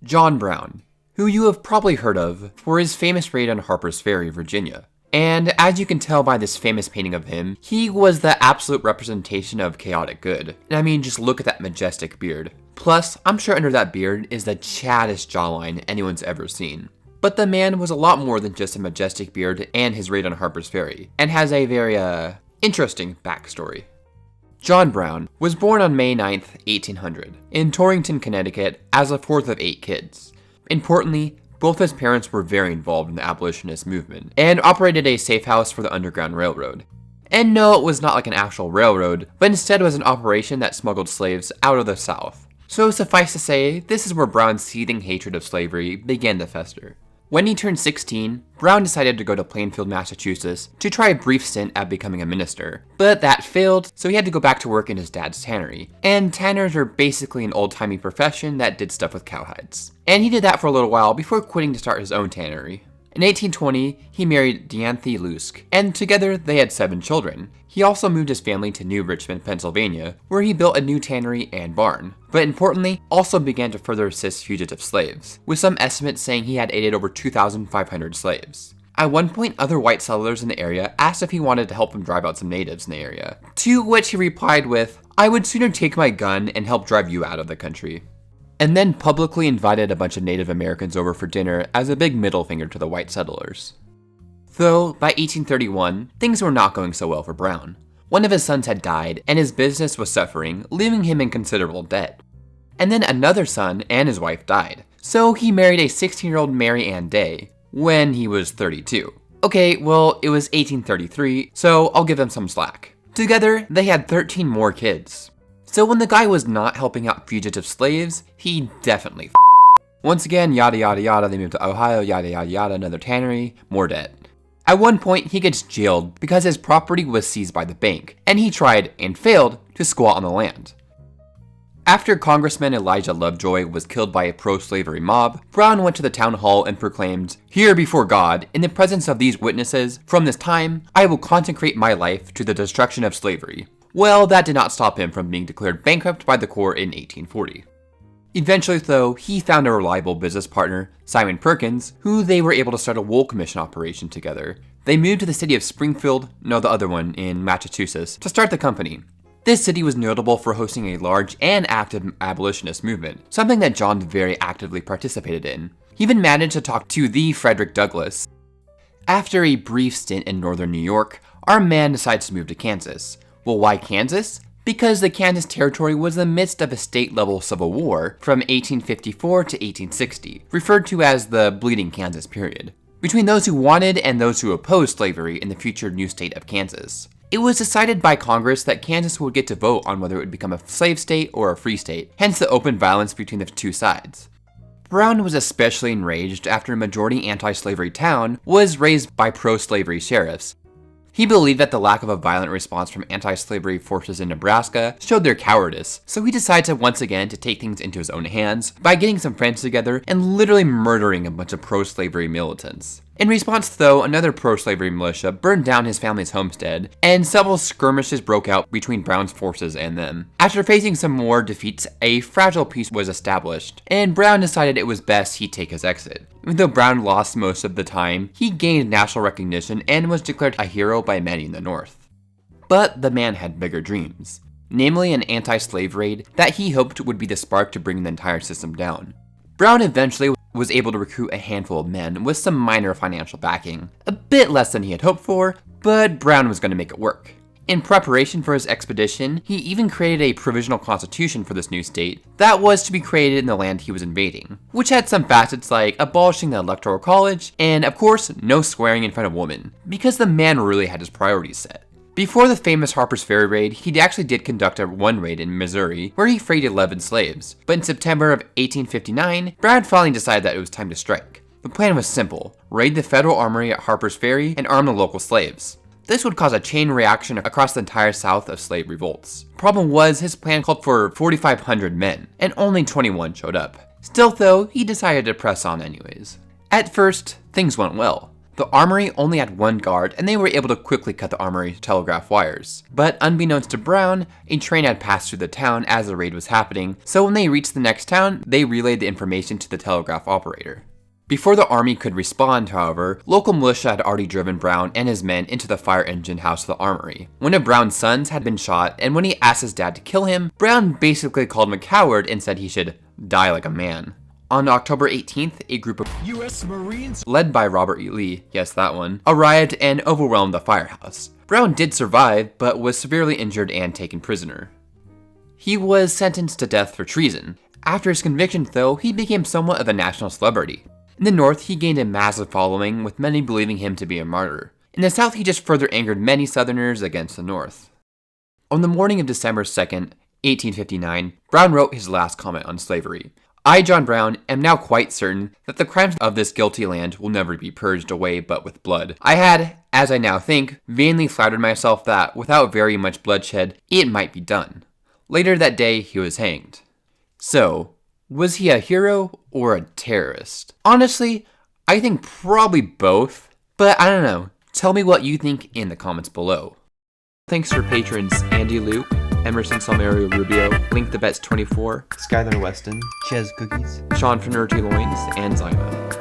John Brown, who you have probably heard of for his famous raid on Harpers Ferry, Virginia. And as you can tell by this famous painting of him, he was the absolute representation of chaotic good. And I mean, just look at that majestic beard. Plus, I'm sure under that beard is the chaddest jawline anyone's ever seen. But the man was a lot more than just a majestic beard and his raid on Harpers Ferry, and has a very, interesting backstory. John Brown was born on May 9th, 1800, in Torrington, Connecticut, as the fourth of 8 kids. Importantly, both his parents were very involved in the abolitionist movement, and operated a safe house for the Underground Railroad. And no, it was not like an actual railroad, but instead was an operation that smuggled slaves out of the South. So suffice to say, this is where Brown's seething hatred of slavery began to fester. When he turned 16, Brown decided to go to Plainfield, Massachusetts to try a brief stint at becoming a minister, but that failed, so he had to go back to work in his dad's tannery. And tanners are basically an old-timey profession that did stuff with cowhides. And he did that for a little while before quitting to start his own tannery. In 1820, he married Dianthe Lusk, and together they had 7 children. He also moved his family to New Richmond, Pennsylvania, where he built a new tannery and barn, but importantly, also began to further assist fugitive slaves, with some estimates saying he had aided over 2,500 slaves. At one point, other white settlers in the area asked if he wanted to help them drive out some natives in the area, to which he replied with, "I would sooner take my gun and help drive you out of the country," and then publicly invited a bunch of Native Americans over for dinner as a big middle finger to the white settlers. Though, by 1831, things were not going so well for Brown. One of his sons had died, and his business was suffering, leaving him in considerable debt. And then another son and his wife died, so he married a 16-year-old Mary Ann Day when he was 32. Okay, well, it was 1833, so I'll give them some slack. Together, they had 13 more kids. So when the guy was not helping out fugitive slaves, he definitely Once again, yada yada yada, they moved to Ohio, yada yada yada, another tannery, more debt. At one point, he gets jailed because his property was seized by the bank, and he tried, and failed, to squat on the land. After Congressman Elijah Lovejoy was killed by a pro-slavery mob, Brown went to the town hall and proclaimed, "Here before God, in the presence of these witnesses, from this time, I will consecrate my life to the destruction of slavery." Well, that did not stop him from being declared bankrupt by the court in 1840. Eventually, though, he found a reliable business partner, Simon Perkins, who they were able to start a wool commission operation together. They moved to the city of Springfield, no, the other one, in Massachusetts, to start the company. This city was notable for hosting a large and active abolitionist movement, something that John very actively participated in. He even managed to talk to the Frederick Douglass. After a brief stint in northern New York, our man decides to move to Kansas. Well, why Kansas? Because the Kansas Territory was in the midst of a state-level civil war from 1854 to 1860, referred to as the Bleeding Kansas period, between those who wanted and those who opposed slavery in the future new state of Kansas. It was decided by Congress that Kansas would get to vote on whether it would become a slave state or a free state, hence the open violence between the two sides. Brown was especially enraged after a majority anti-slavery town was raised by pro-slavery sheriffs. He believed that the lack of a violent response from anti-slavery forces in Nebraska showed their cowardice, so he decided once again to take things into his own hands by getting some friends together and literally murdering a bunch of pro-slavery militants. In response, though, another pro-slavery militia burned down his family's homestead, and several skirmishes broke out between Brown's forces and them. After facing some more defeats, a fragile peace was established, and Brown decided it was best he take his exit. Even though Brown lost most of the time, he gained national recognition and was declared a hero by many in the North. But the man had bigger dreams, namely an anti-slave raid that he hoped would be the spark to bring the entire system down. Brown eventually was able to recruit a handful of men with some minor financial backing. A bit less than he had hoped for, but Brown was going to make it work. In preparation for his expedition, he even created a provisional constitution for this new state that was to be created in the land he was invading, which had some facets like abolishing the electoral college, and of course, no swearing in front of women, because the man really had his priorities set. Before the famous Harpers Ferry raid, he actually did conduct one raid in Missouri, where he freed 11 slaves. But in September of 1859, Brown finally decided that it was time to strike. The plan was simple: raid the federal armory at Harpers Ferry and arm the local slaves. This would cause a chain reaction across the entire South of slave revolts. Problem was, his plan called for 4,500 men, and only 21 showed up. Still though, he decided to press on anyways. At first, things went well. The armory only had one guard, and they were able to quickly cut the armory telegraph wires. But unbeknownst to Brown, a train had passed through the town as the raid was happening, so when they reached the next town, they relayed the information to the telegraph operator. Before the army could respond, however, local militia had already driven Brown and his men into the fire engine house of the armory. One of Brown's sons had been shot, and when he asked his dad to kill him, Brown basically called him a coward and said he should die like a man. On October 18th, a group of U.S. Marines, led by Robert E. Lee, yes that one, arrived and overwhelmed the firehouse. Brown did survive, but was severely injured and taken prisoner. He was sentenced to death for treason. After his conviction, though, he became somewhat of a national celebrity. In the North, he gained a massive following, with many believing him to be a martyr. In the South, he just further angered many Southerners against the North. On the morning of December 2nd, 1859, Brown wrote his last comment on slavery. I, John Brown, am now quite certain that the crimes of this guilty land will never be purged away but with blood. I had, as I now think, vainly flattered myself that, without very much bloodshed, it might be done. Later that day, he was hanged. So, was he a hero or a terrorist? Honestly, I think probably both, but I don't know. Tell me what you think in the comments below. Thanks for patrons Andy Luke, Emerson Salmerio Rubio, Link the Bets 24, Skylar Weston, Ches Cookies, Sean from Nerdy Loins, and Zyma.